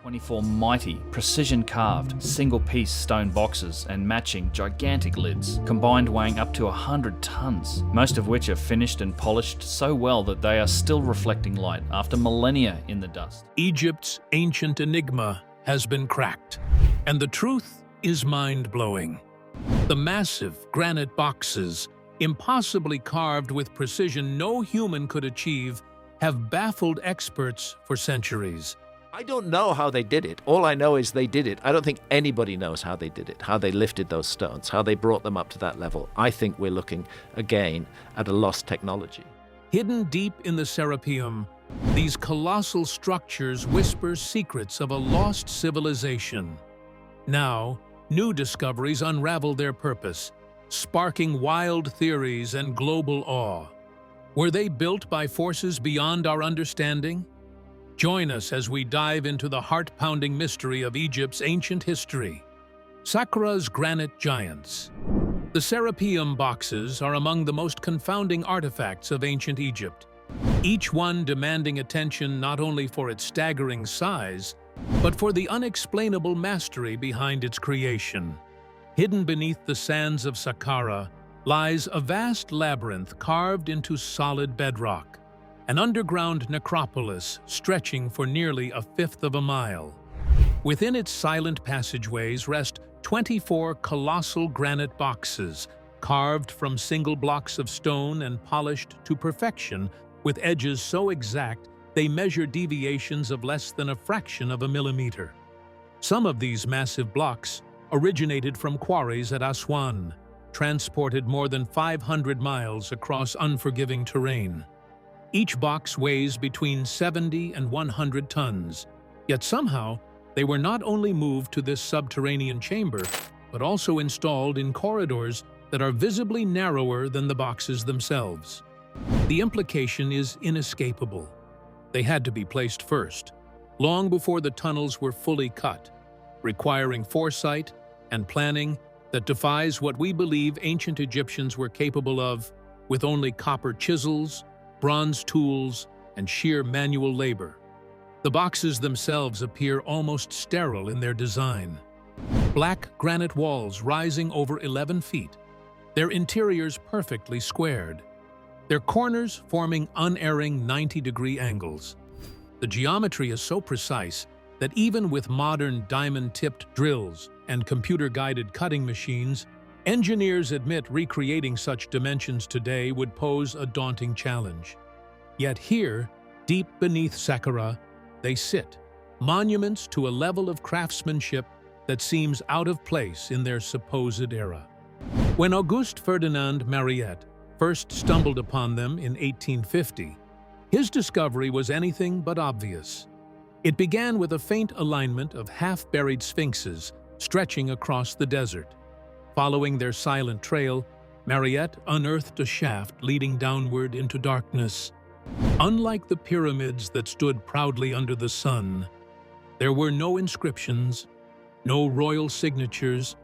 24 mighty, precision-carved, single-piece stone boxes and matching gigantic lids, combined weighing up to 100 tons, most of which are finished and polished so well that they are still reflecting light after millennia in the dust. Egypt's ancient enigma has been cracked, and the truth is mind-blowing. The massive granite boxes, impossibly carved with precision no human could achieve, have baffled experts for centuries. I don't know how they did it. All I know is they did it. I don't think anybody knows how they did it, how they lifted those stones, how they brought them up to that level. I think we're looking, again, at a lost technology. Hidden deep in the Serapeum, these colossal structures whisper secrets of a lost civilization. Now, new discoveries unravel their purpose, sparking wild theories and global awe. Were they built by forces beyond our understanding? Join us as we dive into the heart-pounding mystery of Egypt's ancient history. Saqqara's granite giants. The Serapeum boxes are among the most confounding artifacts of ancient Egypt, each one demanding attention not only for its staggering size, but for the unexplainable mastery behind its creation. Hidden beneath the sands of Saqqara lies a vast labyrinth carved into solid bedrock, an underground necropolis stretching for nearly a fifth of a mile. Within its silent passageways rest 24 colossal granite boxes, carved from single blocks of stone and polished to perfection with edges so exact they measure deviations of less than a fraction of a millimeter. Some of these massive blocks originated from quarries at Aswan, transported more than 500 miles across unforgiving terrain. Each box weighs between 70 and 100 tons, yet somehow they were not only moved to this subterranean chamber, but also installed in corridors that are visibly narrower than the boxes themselves. The implication is inescapable. They had to be placed first, long before the tunnels were fully cut, requiring foresight and planning that defies what we believe ancient Egyptians were capable of with only copper chisels, bronze tools, and sheer manual labor. The boxes themselves appear almost sterile in their design. Black granite walls rising over 11 feet, their interiors perfectly squared, their corners forming unerring 90-degree angles. The geometry is so precise that even with modern diamond-tipped drills and computer-guided cutting machines, engineers admit recreating such dimensions today would pose a daunting challenge. Yet here, deep beneath Saqqara, they sit, monuments to a level of craftsmanship that seems out of place in their supposed era. When Auguste Ferdinand Mariette first stumbled upon them in 1850, his discovery was anything but obvious. It began with a faint alignment of half-buried sphinxes stretching across the desert. Following their silent trail, Mariette unearthed a shaft leading downward into darkness. Unlike the pyramids that stood proudly under the sun, there were no inscriptions, no royal signatures,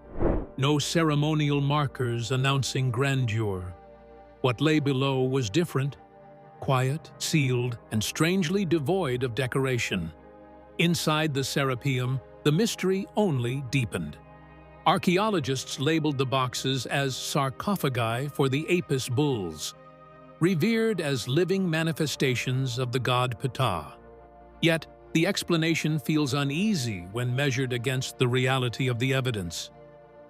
no ceremonial markers announcing grandeur. What lay below was different, quiet, sealed, and strangely devoid of decoration. Inside the Serapeum, the mystery only deepened. Archaeologists labeled the boxes as sarcophagi for the Apis bulls, revered as living manifestations of the god Ptah. Yet, the explanation feels uneasy when measured against the reality of the evidence.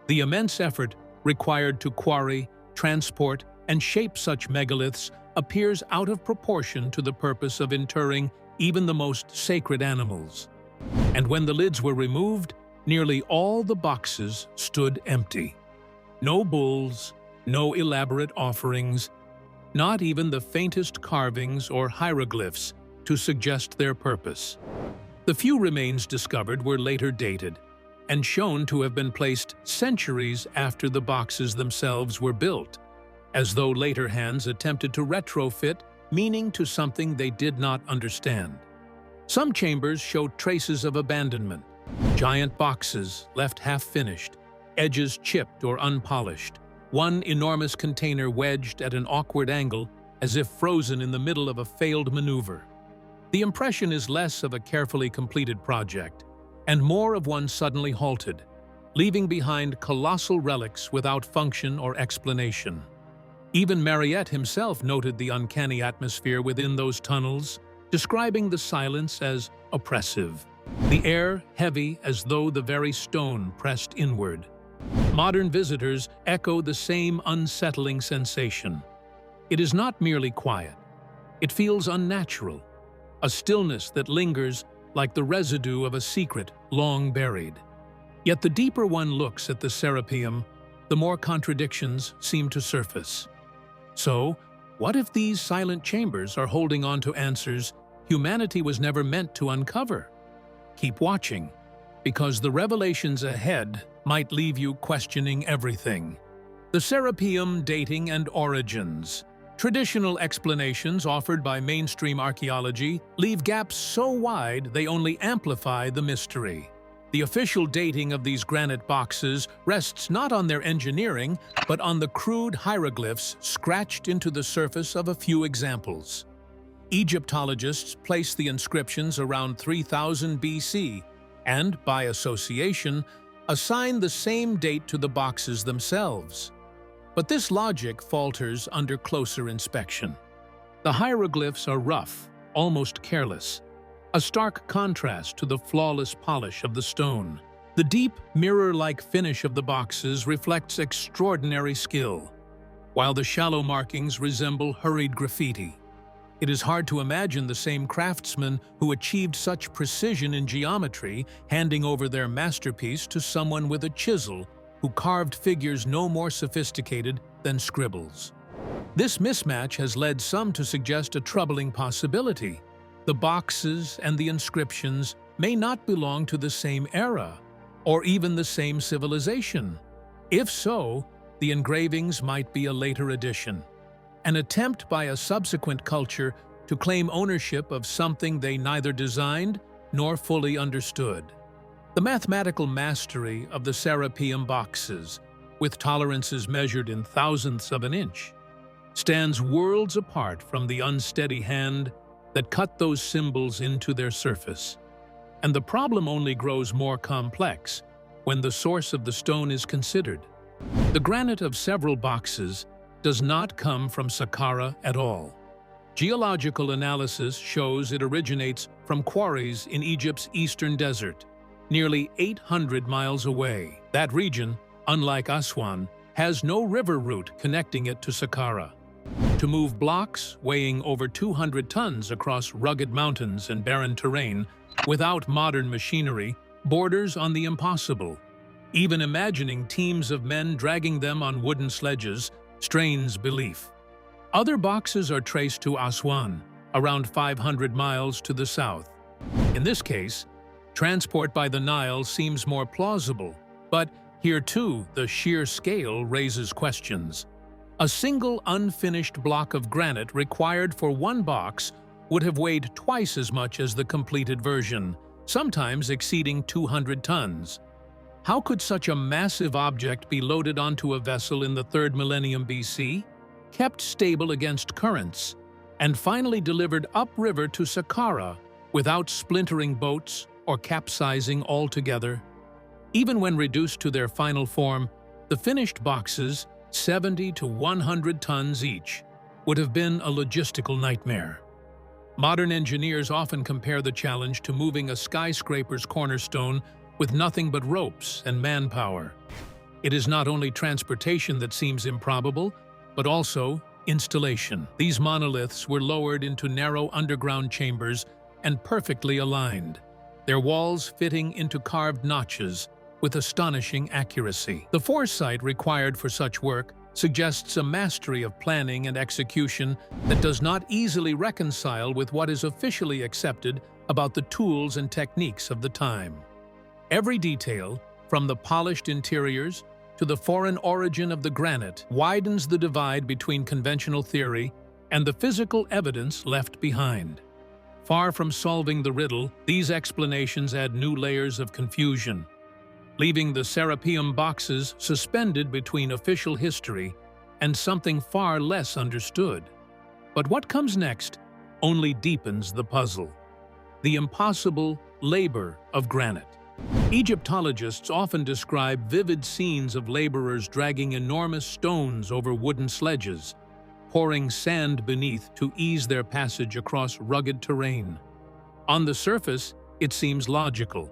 The immense effort required to quarry, transport, and shape such megaliths appears out of proportion to the purpose of interring even the most sacred animals. And when the lids were removed, nearly all the boxes stood empty. No bulls, no elaborate offerings, not even the faintest carvings or hieroglyphs to suggest their purpose. The few remains discovered were later dated and shown to have been placed centuries after the boxes themselves were built, as though later hands attempted to retrofit meaning to something they did not understand. Some chambers showed traces of abandonment, giant boxes left half-finished, edges chipped or unpolished, one enormous container wedged at an awkward angle as if frozen in the middle of a failed maneuver. The impression is less of a carefully completed project and more of one suddenly halted, leaving behind colossal relics without function or explanation. Even Mariette himself noted the uncanny atmosphere within those tunnels, describing the silence as oppressive, the air heavy as though the very stone pressed inward. Modern visitors echo the same unsettling sensation. It is not merely quiet. It feels unnatural, a stillness that lingers like the residue of a secret long buried. Yet the deeper one looks at the Serapeum, the more contradictions seem to surface. So, what if these silent chambers are holding on to answers humanity was never meant to uncover? Keep watching, because the revelations ahead might leave you questioning everything. The Serapeum dating and origins. Traditional explanations offered by mainstream archaeology leave gaps so wide they only amplify the mystery. The official dating of these granite boxes rests not on their engineering, but on the crude hieroglyphs scratched into the surface of a few examples. Egyptologists place the inscriptions around 3000 BC and, by association, assign the same date to the boxes themselves. But this logic falters under closer inspection. The hieroglyphs are rough, almost careless, a stark contrast to the flawless polish of the stone. The deep, mirror-like finish of the boxes reflects extraordinary skill, while the shallow markings resemble hurried graffiti. It is hard to imagine the same craftsmen who achieved such precision in geometry handing over their masterpiece to someone with a chisel who carved figures no more sophisticated than scribbles. This mismatch has led some to suggest a troubling possibility. The boxes and the inscriptions may not belong to the same era, or even the same civilization. If so, the engravings might be a later addition, an attempt by a subsequent culture to claim ownership of something they neither designed nor fully understood. The mathematical mastery of the Serapeum boxes, with tolerances measured in thousandths of an inch, stands worlds apart from the unsteady hand that cut those symbols into their surface. And the problem only grows more complex when the source of the stone is considered. The granite of several boxes does not come from Saqqara at all. Geological analysis shows it originates from quarries in Egypt's eastern desert, nearly 800 miles away. That region, unlike Aswan, has no river route connecting it to Saqqara. To move blocks weighing over 200 tons across rugged mountains and barren terrain without modern machinery borders on the impossible. Even imagining teams of men dragging them on wooden sledges strains belief. Other boxes are traced to Aswan, around 500 miles to the south. In this case, transport by the Nile seems more plausible, but here too the sheer scale raises questions. A single unfinished block of granite required for one box would have weighed twice as much as the completed version, sometimes exceeding 200 tons. How could such a massive object be loaded onto a vessel in the 3rd millennium BC, kept stable against currents, and finally delivered upriver to Saqqara without splintering boats or capsizing altogether? Even when reduced to their final form, the finished boxes, 70 to 100 tons each, would have been a logistical nightmare. Modern engineers often compare the challenge to moving a skyscraper's cornerstone with nothing but ropes and manpower. It is not only transportation that seems improbable, but also installation. These monoliths were lowered into narrow underground chambers and perfectly aligned, their walls fitting into carved notches with astonishing accuracy. The foresight required for such work suggests a mastery of planning and execution that does not easily reconcile with what is officially accepted about the tools and techniques of the time. Every detail, from the polished interiors to the foreign origin of the granite, widens the divide between conventional theory and the physical evidence left behind. Far from solving the riddle, these explanations add new layers of confusion, leaving the Serapeum boxes suspended between official history and something far less understood. But what comes next only deepens the puzzle. The impossible labor of granite. Egyptologists often describe vivid scenes of laborers dragging enormous stones over wooden sledges, pouring sand beneath to ease their passage across rugged terrain. On the surface, it seems logical,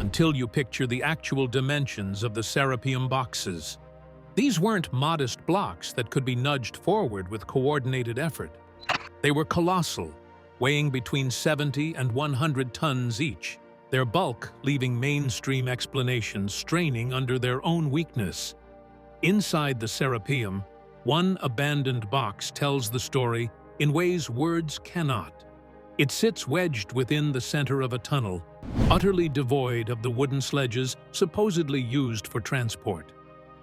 until you picture the actual dimensions of the Serapeum boxes. These weren't modest blocks that could be nudged forward with coordinated effort. They were colossal, weighing between 70 and 100 tons each, their bulk leaving mainstream explanations straining under their own weakness. Inside the Serapeum, one abandoned box tells the story in ways words cannot. It sits wedged within the center of a tunnel, utterly devoid of the wooden sledges supposedly used for transport.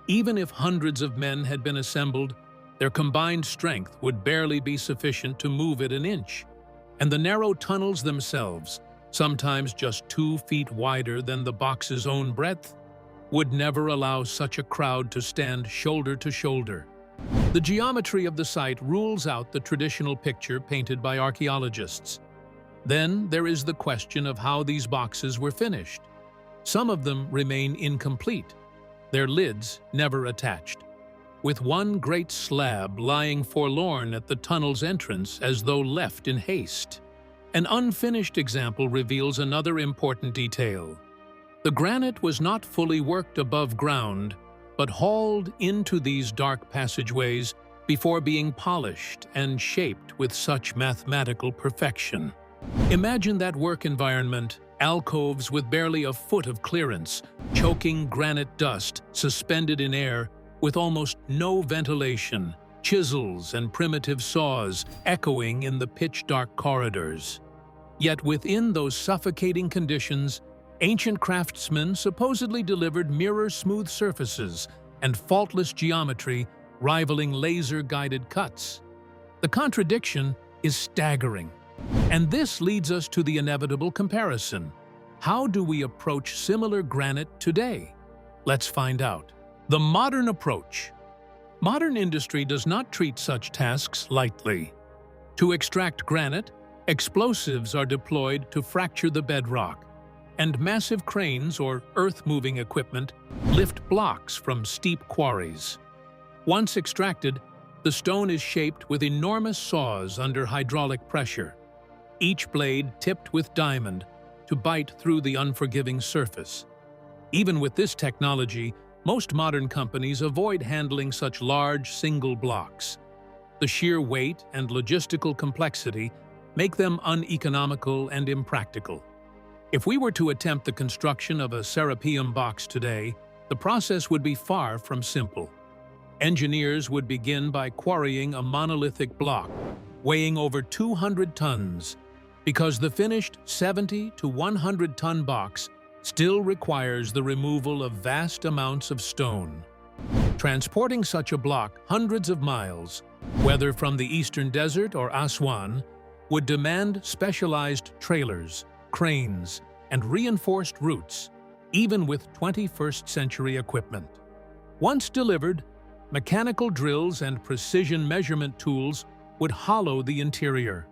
Even if hundreds of men had been assembled, their combined strength would barely be sufficient to move it an inch, and the narrow tunnels themselves, sometimes just 2 feet wider than the box's own breadth, would never allow such a crowd to stand shoulder to shoulder. The geometry of the site rules out the traditional picture painted by archaeologists. Then there is the question of how these boxes were finished. Some of them remain incomplete, their lids never attached, with one great slab lying forlorn at the tunnel's entrance as though left in haste. An unfinished example reveals another important detail. The granite was not fully worked above ground, but hauled into these dark passageways before being polished and shaped with such mathematical perfection. Imagine that work environment, alcoves with barely a foot of clearance, choking granite dust suspended in air with almost no ventilation, chisels and primitive saws echoing in the pitch-dark corridors. Yet within those suffocating conditions, ancient craftsmen supposedly delivered mirror-smooth surfaces and faultless geometry rivaling laser-guided cuts. The contradiction is staggering. And this leads us to the inevitable comparison. How do we approach similar granite today? Let's find out. The modern approach. Modern industry does not treat such tasks lightly. To extract granite, explosives are deployed to fracture the bedrock, and massive cranes or earth-moving equipment lift blocks from steep quarries. Once extracted, the stone is shaped with enormous saws under hydraulic pressure, each blade tipped with diamond to bite through the unforgiving surface. Even with this technology, most modern companies avoid handling such large single blocks. The sheer weight and logistical complexity make them uneconomical and impractical. If we were to attempt the construction of a Serapeum box today, the process would be far from simple. Engineers would begin by quarrying a monolithic block, weighing over 200 tons, because the finished 70 to 100-ton box still requires the removal of vast amounts of stone. Transporting such a block hundreds of miles, whether from the eastern desert or Aswan, would demand specialized trailers, cranes, and reinforced routes, even with 21st-century equipment. Once delivered, mechanical drills and precision measurement tools would hollow the interior,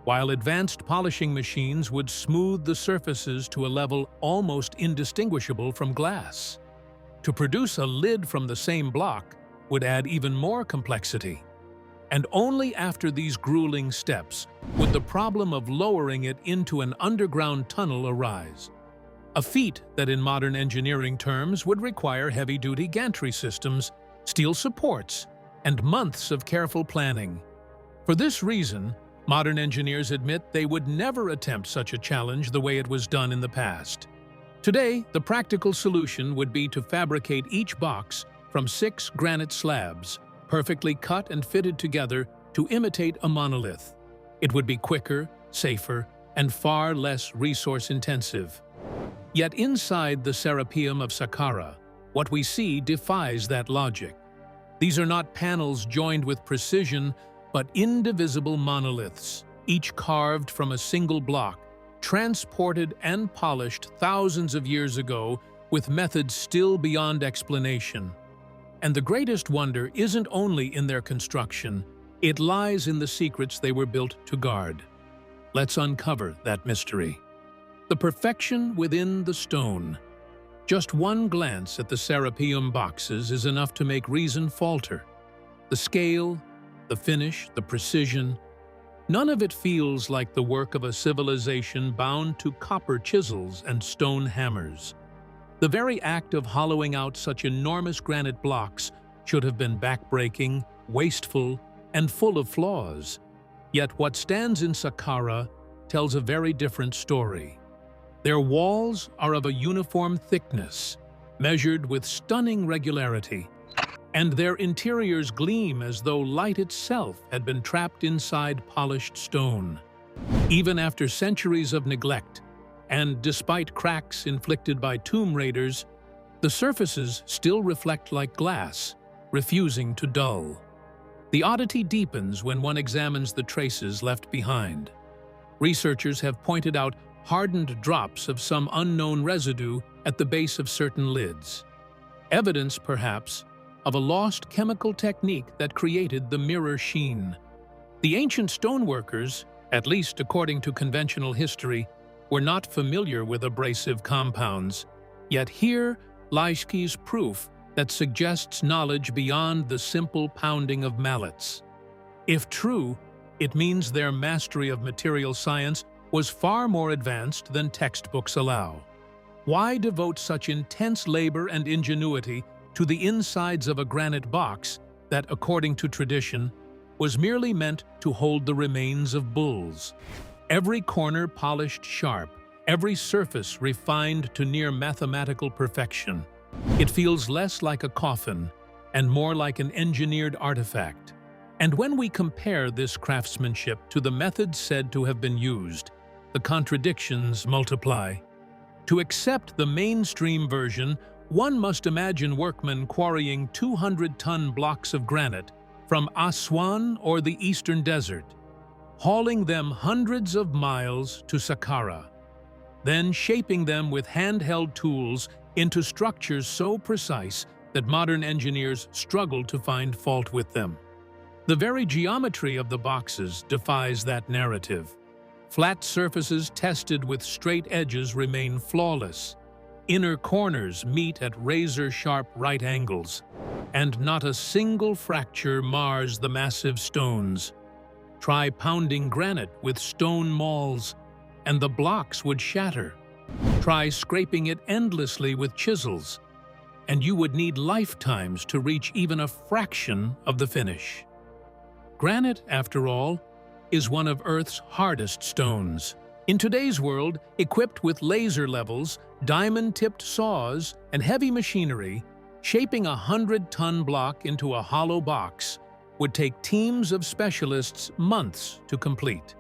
while advanced polishing machines would smooth the surfaces to a level almost indistinguishable from glass. To produce a lid from the same block would add even more complexity. And only after these grueling steps would the problem of lowering it into an underground tunnel arise. A feat that in modern engineering terms would require heavy-duty gantry systems, steel supports, and months of careful planning. For this reason, modern engineers admit they would never attempt such a challenge the way it was done in the past. Today, the practical solution would be to fabricate each box from 6 granite slabs, perfectly cut and fitted together to imitate a monolith. It would be quicker, safer, and far less resource-intensive. Yet inside the Serapeum of Saqqara, what we see defies that logic. These are not panels joined with precision, but indivisible monoliths, each carved from a single block, transported and polished thousands of years ago with methods still beyond explanation. And the greatest wonder isn't only in their construction, it lies in the secrets they were built to guard. Let's uncover that mystery. The perfection within the stone. Just one glance at the Serapeum boxes is enough to make reason falter. The scale, the finish, the precision, none of it feels like the work of a civilization bound to copper chisels and stone hammers. The very act of hollowing out such enormous granite blocks should have been backbreaking, wasteful, and full of flaws. Yet what stands in Saqqara tells a very different story. Their walls are of a uniform thickness, measured with stunning regularity, and their interiors gleam as though light itself had been trapped inside polished stone. Even after centuries of neglect, and despite cracks inflicted by tomb raiders, the surfaces still reflect like glass, refusing to dull. The oddity deepens when one examines the traces left behind. Researchers have pointed out hardened drops of some unknown residue at the base of certain lids. Evidence, perhaps, of a lost chemical technique that created the mirror sheen. The ancient stoneworkers, at least according to conventional history, were not familiar with abrasive compounds, yet here lies proof that suggests knowledge beyond the simple pounding of mallets. If true, it means their mastery of material science was far more advanced than textbooks allow. Why devote such intense labor and ingenuity to the insides of a granite box that, according to tradition, was merely meant to hold the remains of bulls? Every corner polished sharp, every surface refined to near mathematical perfection. It feels less like a coffin and more like an engineered artifact. And when we compare this craftsmanship to the methods said to have been used, the contradictions multiply. To accept the mainstream version, one must imagine workmen quarrying 200-ton blocks of granite from Aswan or the eastern desert, hauling them hundreds of miles to Saqqara, then shaping them with handheld tools into structures so precise that modern engineers struggle to find fault with them. The very geometry of the boxes defies that narrative. Flat surfaces tested with straight edges remain flawless. Inner corners meet at razor-sharp right angles, and not a single fracture mars the massive stones. Try pounding granite with stone mauls, and the blocks would shatter. Try scraping it endlessly with chisels, and you would need lifetimes to reach even a fraction of the finish. Granite, after all, is one of Earth's hardest stones. In today's world, equipped with laser levels, diamond-tipped saws, and heavy machinery, shaping a 100-ton block into a hollow box would take teams of specialists months to complete.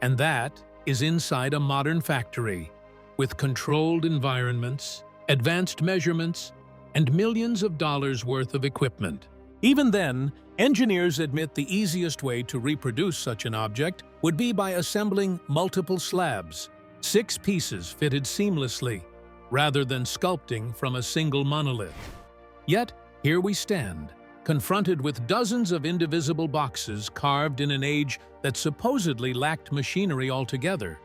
And that is inside a modern factory, with controlled environments, advanced measurements, and millions of dollars worth of equipment. Even then, engineers admit the easiest way to reproduce such an object would be by assembling multiple slabs, 6 pieces fitted seamlessly, rather than sculpting from a single monolith. Yet, here we stand, confronted with dozens of indivisible boxes carved in an age that supposedly lacked machinery altogether.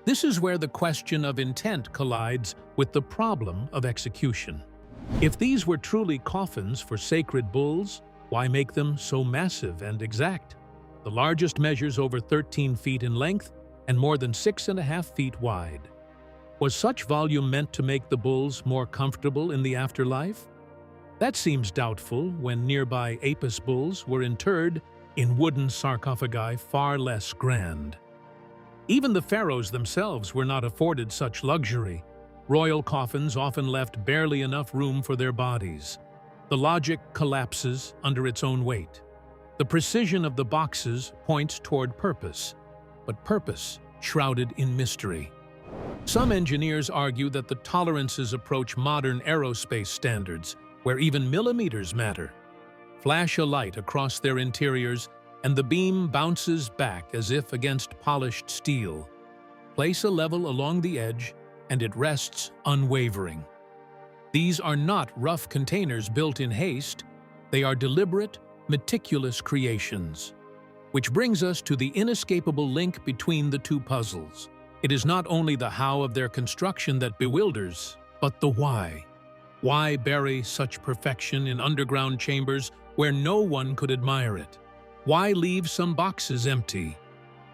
This is where the question of intent collides with the problem of execution. If these were truly coffins for sacred bulls, why make them so massive and exact? The largest measures over 13 feet in length and more than 6.5 feet wide. Was such volume meant to make the bulls more comfortable in the afterlife? That seems doubtful when nearby Apis bulls were interred in wooden sarcophagi far less grand. Even the pharaohs themselves were not afforded such luxury. Royal coffins often left barely enough room for their bodies. The logic collapses under its own weight. The precision of the boxes points toward purpose, but purpose shrouded in mystery. Some engineers argue that the tolerances approach modern aerospace standards, where even millimeters matter. Flash a light across their interiors, and the beam bounces back as if against polished steel. Place a level along the edge, and it rests unwavering. These are not rough containers built in haste. They are deliberate, meticulous creations. Which brings us to the inescapable link between the two puzzles. It is not only the how of their construction that bewilders, but the why. Why bury such perfection in underground chambers where no one could admire it? Why leave some boxes empty?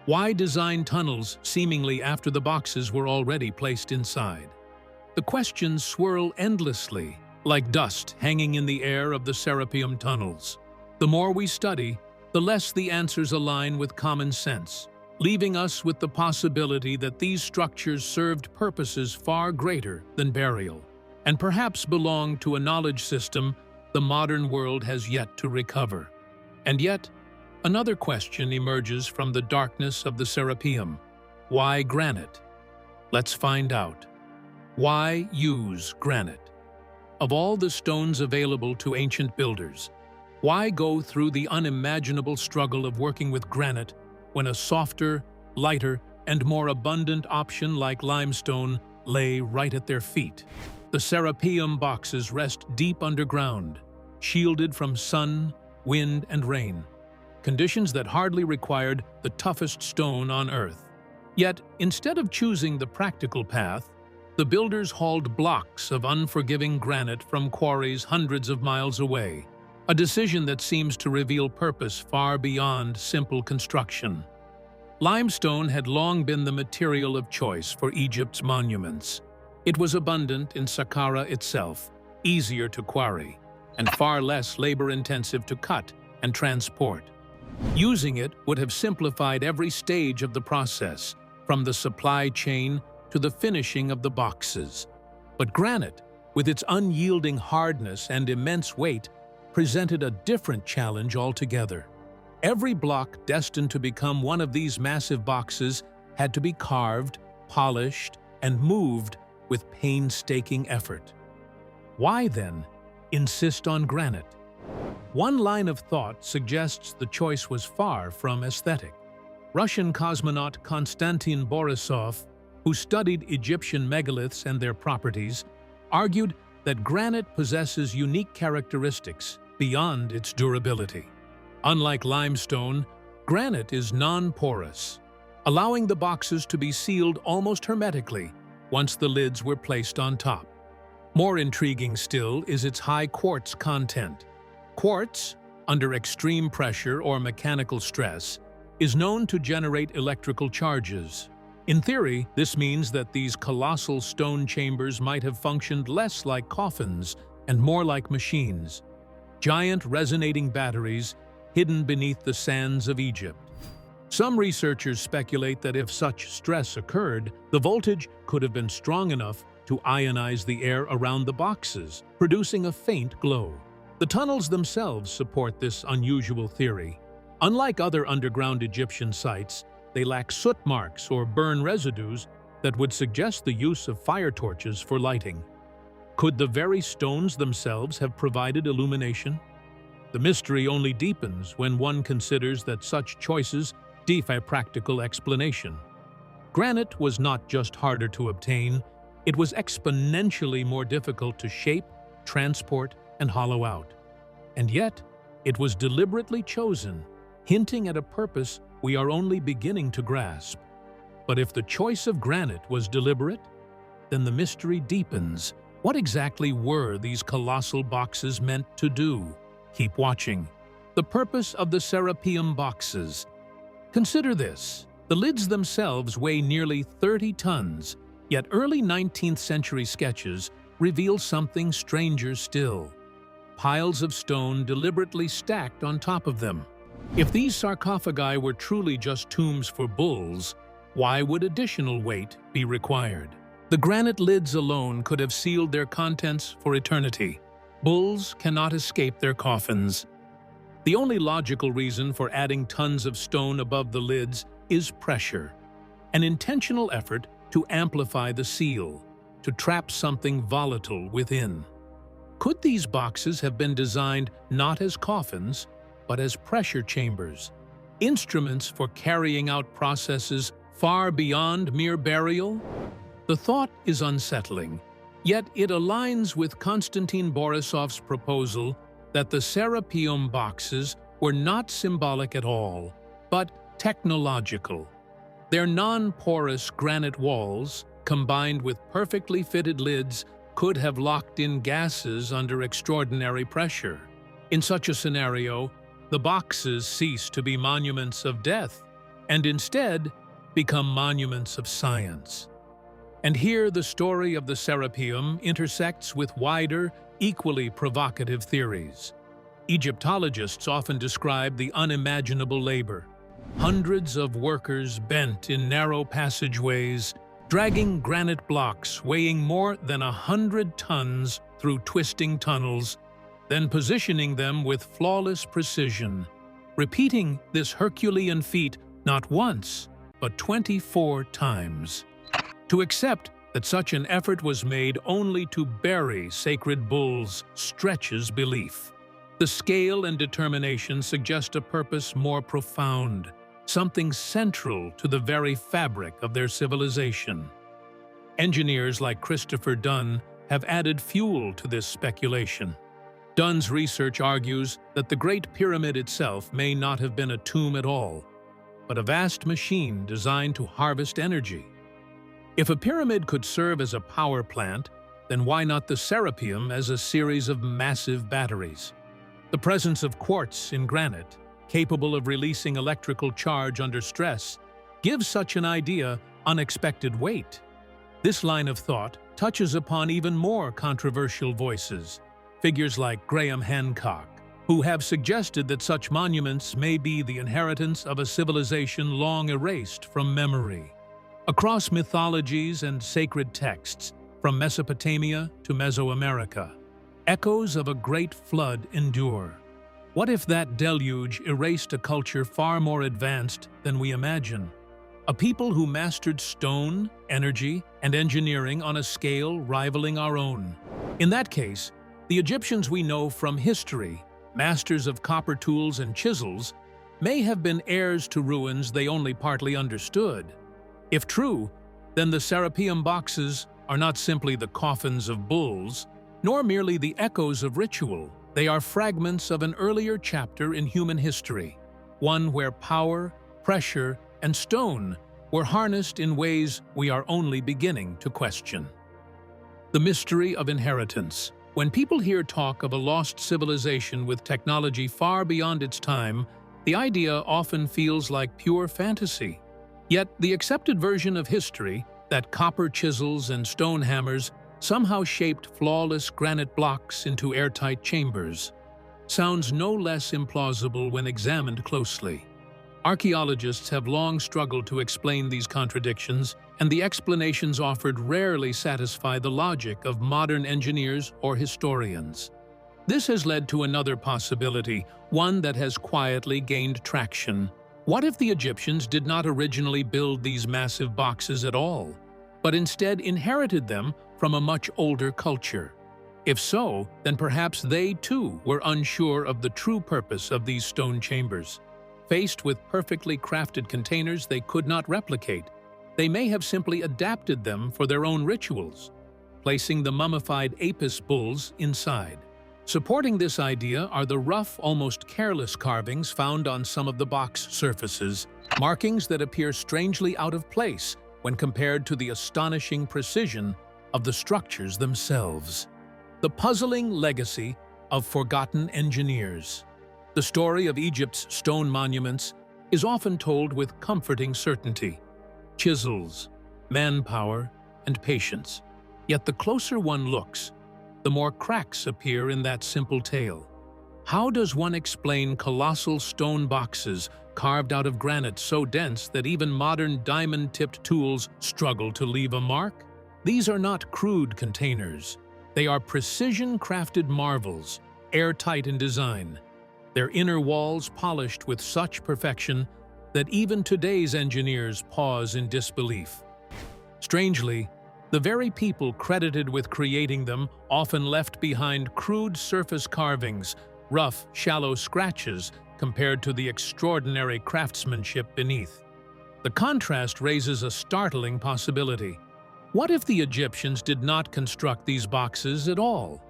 Why design tunnels seemingly after the boxes were already placed inside? The questions swirl endlessly, like dust hanging in the air of the Serapeum tunnels. The more we study, the less the answers align with common sense, leaving us with the possibility that these structures served purposes far greater than burial, and perhaps belong to a knowledge system the modern world has yet to recover. And yet, another question emerges from the darkness of the Serapeum. Why granite? Let's find out. Why use granite? Of all the stones available to ancient builders, why go through the unimaginable struggle of working with granite when a softer, lighter, and more abundant option like limestone lay right at their feet? The Serapeum boxes rest deep underground, shielded from sun, wind, and rain, conditions that hardly required the toughest stone on Earth. Yet, instead of choosing the practical path, the builders hauled blocks of unforgiving granite from quarries hundreds of miles away, a decision that seems to reveal purpose far beyond simple construction. Limestone had long been the material of choice for Egypt's monuments. It was abundant in Saqqara itself, easier to quarry, and far less labor-intensive to cut and transport. Using it would have simplified every stage of the process, from the supply chain to the finishing of the boxes. But granite, with its unyielding hardness and immense weight, presented a different challenge altogether. Every block destined to become one of these massive boxes had to be carved, polished, and moved with painstaking effort. Why, then, insist on granite? One line of thought suggests the choice was far from aesthetic. Russian cosmonaut Konstantin Borisov, who studied Egyptian megaliths and their properties, argued that granite possesses unique characteristics beyond its durability. Unlike limestone, granite is non-porous, allowing the boxes to be sealed almost hermetically once the lids were placed on top. More intriguing still is its high quartz content. Quartz, under extreme pressure or mechanical stress, is known to generate electrical charges. In theory, this means that these colossal stone chambers might have functioned less like coffins and more like machines, giant resonating batteries hidden beneath the sands of Egypt. Some researchers speculate that if such stress occurred, the voltage could have been strong enough to ionize the air around the boxes, producing a faint glow. The tunnels themselves support this unusual theory. Unlike other underground Egyptian sites, they lack soot marks or burn residues that would suggest the use of fire torches for lighting. Could the very stones themselves have provided illumination? The mystery only deepens when one considers that such choices defy practical explanation. Granite was not just harder to obtain, it was exponentially more difficult to shape, transport, and hollow out. And yet, it was deliberately chosen, hinting at a purpose we are only beginning to grasp. But if the choice of granite was deliberate, then the mystery deepens. What exactly were these colossal boxes meant to do? Keep watching. The purpose of the Serapeum boxes. Consider this. The lids themselves weigh nearly 30 tons, yet early 19th century sketches reveal something stranger still. Piles of stone deliberately stacked on top of them. If these sarcophagi were truly just tombs for bulls, why would additional weight be required? The granite lids alone could have sealed their contents for eternity. Bulls cannot escape their coffins. The only logical reason for adding tons of stone above the lids is pressure, an intentional effort to amplify the seal, to trap something volatile within. Could these boxes have been designed not as coffins, but as pressure chambers, instruments for carrying out processes far beyond mere burial? The thought is unsettling, yet it aligns with Konstantin Borisov's proposal that the Serapeum boxes were not symbolic at all, but technological. Their non-porous granite walls, combined with perfectly fitted lids, could have locked in gases under extraordinary pressure. In such a scenario, the boxes cease to be monuments of death and instead become monuments of science. And here the story of the Serapeum intersects with wider, equally provocative theories. Egyptologists often describe the unimaginable labor. Hundreds of workers bent in narrow passageways, dragging granite blocks weighing more than 100 tons through twisting tunnels, then positioning them with flawless precision, repeating this Herculean feat not once, but 24 times. To accept that such an effort was made only to bury sacred bulls stretches belief. The scale and determination suggest a purpose more profound, something central to the very fabric of their civilization. Engineers like Christopher Dunn have added fuel to this speculation. Dunn's research argues that the Great Pyramid itself may not have been a tomb at all, but a vast machine designed to harvest energy. If a pyramid could serve as a power plant, then why not the Serapeum as a series of massive batteries? The presence of quartz in granite, capable of releasing electrical charge under stress, gives such an idea unexpected weight. This line of thought touches upon even more controversial voices, figures like Graham Hancock, who have suggested that such monuments may be the inheritance of a civilization long erased from memory. Across mythologies and sacred texts, from Mesopotamia to Mesoamerica, echoes of a great flood endure. What if that deluge erased a culture far more advanced than we imagine? A people who mastered stone, energy, and engineering on a scale rivaling our own. In that case, the Egyptians we know from history, masters of copper tools and chisels, may have been heirs to ruins they only partly understood. If true, then the Serapeum boxes are not simply the coffins of bulls, nor merely the echoes of ritual. They are fragments of an earlier chapter in human history, one where power, pressure, and stone were harnessed in ways we are only beginning to question. The mystery of inheritance. When people hear talk of a lost civilization with technology far beyond its time, the idea often feels like pure fantasy. Yet the accepted version of history, that copper chisels and stone hammers somehow shaped flawless granite blocks into airtight chambers, sounds no less implausible when examined closely. Archaeologists have long struggled to explain these contradictions, and the explanations offered rarely satisfy the logic of modern engineers or historians. This has led to another possibility, one that has quietly gained traction. What if the Egyptians did not originally build these massive boxes at all, but instead inherited them from a much older culture? If so, then perhaps they too were unsure of the true purpose of these stone chambers. Faced with perfectly crafted containers they could not replicate, they may have simply adapted them for their own rituals, placing the mummified Apis bulls inside. Supporting this idea are the rough, almost careless carvings found on some of the box surfaces, markings that appear strangely out of place when compared to the astonishing precision of the structures themselves. The puzzling legacy of forgotten engineers. The story of Egypt's stone monuments is often told with comforting certainty. Chisels, manpower, and patience. Yet the closer one looks, the more cracks appear in that simple tale. How does one explain colossal stone boxes carved out of granite so dense that even modern diamond-tipped tools struggle to leave a mark? These are not crude containers. They are precision-crafted marvels, airtight in design, their inner walls polished with such perfection that even today's engineers pause in disbelief. Strangely, the very people credited with creating them often left behind crude surface carvings, rough, shallow scratches compared to the extraordinary craftsmanship beneath. The contrast raises a startling possibility. What if the Egyptians did not construct these boxes at all,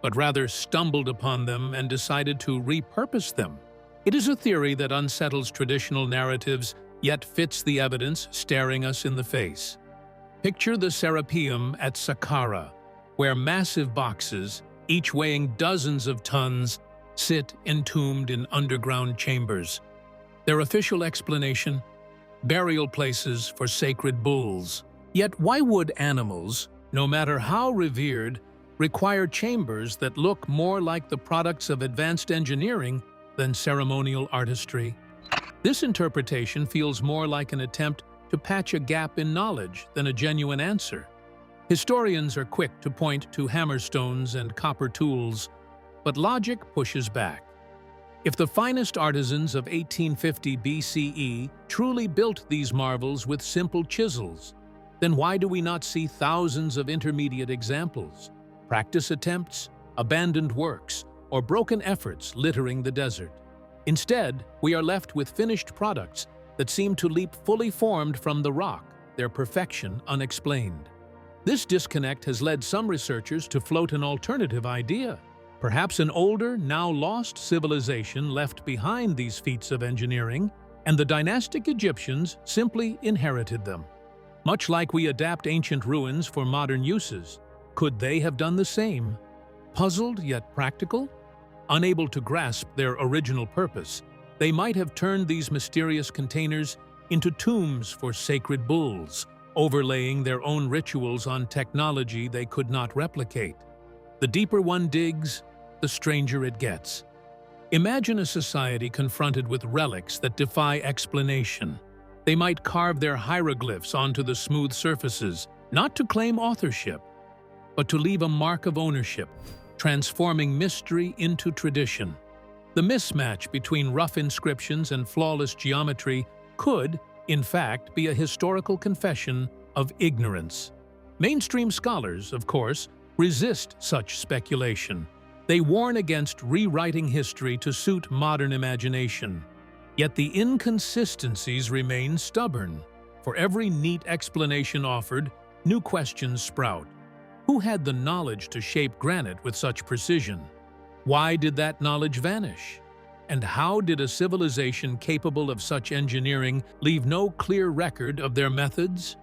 but rather stumbled upon them and decided to repurpose them? It is a theory that unsettles traditional narratives, yet fits the evidence staring us in the face. Picture the Serapeum at Saqqara, where massive boxes, each weighing dozens of tons, sit entombed in underground chambers. Their official explanation? Burial places for sacred bulls. Yet why would animals, no matter how revered, require chambers that look more like the products of advanced engineering than ceremonial artistry? This interpretation feels more like an attempt to patch a gap in knowledge than a genuine answer. Historians are quick to point to hammerstones and copper tools, but logic pushes back. If the finest artisans of 1850 BCE truly built these marvels with simple chisels, then why do we not see thousands of intermediate examples, practice attempts, abandoned works, or broken efforts littering the desert? Instead, we are left with finished products that seem to leap fully formed from the rock, their perfection unexplained. This disconnect has led some researchers to float an alternative idea. Perhaps an older, now lost civilization left behind these feats of engineering, and the dynastic Egyptians simply inherited them. Much like we adapt ancient ruins for modern uses, could they have done the same? Puzzled yet practical? Unable to grasp their original purpose, they might have turned these mysterious containers into tombs for sacred bulls, overlaying their own rituals on technology they could not replicate. The deeper one digs, the stranger it gets. Imagine a society confronted with relics that defy explanation. They might carve their hieroglyphs onto the smooth surfaces, not to claim authorship, but to leave a mark of ownership, transforming mystery into tradition. The mismatch between rough inscriptions and flawless geometry could, in fact, be a historical confession of ignorance. Mainstream scholars, of course, resist such speculation. They warn against rewriting history to suit modern imagination. Yet the inconsistencies remain stubborn. For every neat explanation offered, new questions sprout. Who had the knowledge to shape granite with such precision? Why did that knowledge vanish? And how did a civilization capable of such engineering leave no clear record of their methods?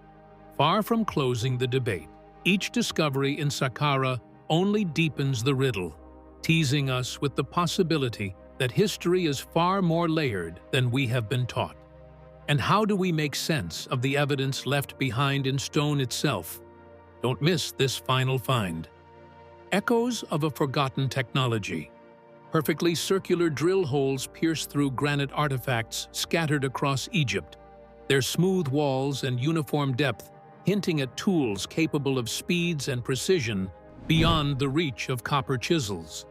Far from closing the debate, each discovery in Saqqara only deepens the riddle, teasing us with the possibility that history is far more layered than we have been taught. And how do we make sense of the evidence left behind in stone itself? Don't miss this final find. Echoes of a forgotten technology. Perfectly circular drill holes pierce through granite artifacts scattered across Egypt, their smooth walls and uniform depth hinting at tools capable of speeds and precision beyond the reach of copper chisels.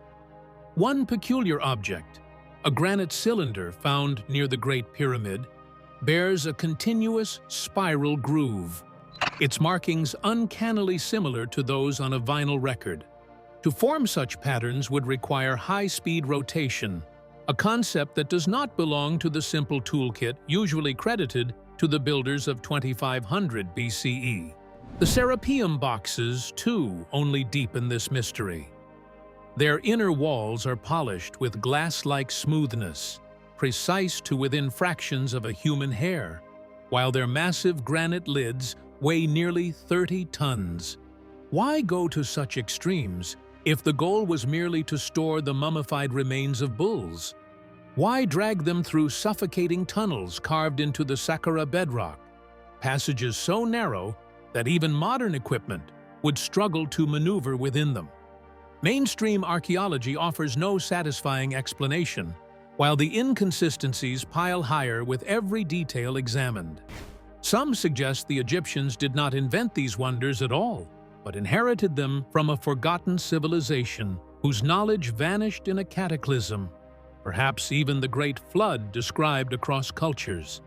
One peculiar object, a granite cylinder found near the Great Pyramid, bears a continuous spiral groove, its markings uncannily similar to those on a vinyl record. To form such patterns would require high-speed rotation, a concept that does not belong to the simple toolkit usually credited to the builders of 2500 BCE. The Serapeum boxes, too, only deepen this mystery. Their inner walls are polished with glass-like smoothness, precise to within fractions of a human hair, while their massive granite lids weigh nearly 30 tons. Why go to such extremes if the goal was merely to store the mummified remains of bulls? Why drag them through suffocating tunnels carved into the Saqqara bedrock, passages so narrow that even modern equipment would struggle to maneuver within them? Mainstream archaeology offers no satisfying explanation, while the inconsistencies pile higher with every detail examined. Some suggest the Egyptians did not invent these wonders at all, but inherited them from a forgotten civilization whose knowledge vanished in a cataclysm, perhaps even the Great Flood described across cultures.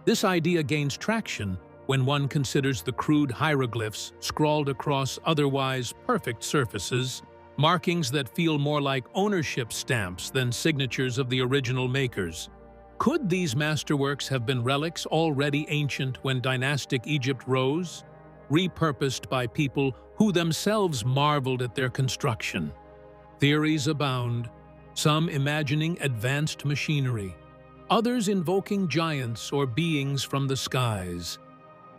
This idea gains traction when one considers the crude hieroglyphs scrawled across otherwise perfect surfaces, markings that feel more like ownership stamps than signatures of the original makers. Could these masterworks have been relics already ancient when dynastic Egypt rose, repurposed by people who themselves marveled at their construction? Theories abound, some imagining advanced machinery, others invoking giants or beings from the skies.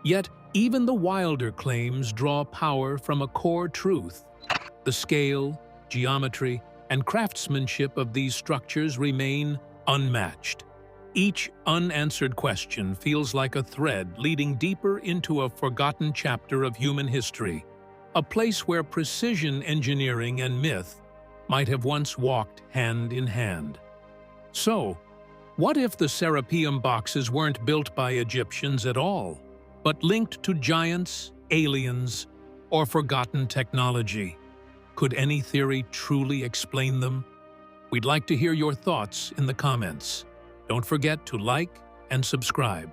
Yet, even the wilder claims draw power from a core truth. The scale, geometry, and craftsmanship of these structures remain unmatched. Each unanswered question feels like a thread leading deeper into a forgotten chapter of human history, a place where precision engineering and myth might have once walked hand in hand. So, what if the Serapeum boxes weren't built by Egyptians at all, but linked to giants, aliens, or forgotten technology? Could any theory truly explain them? We'd like to hear your thoughts in the comments. Don't forget to like and subscribe.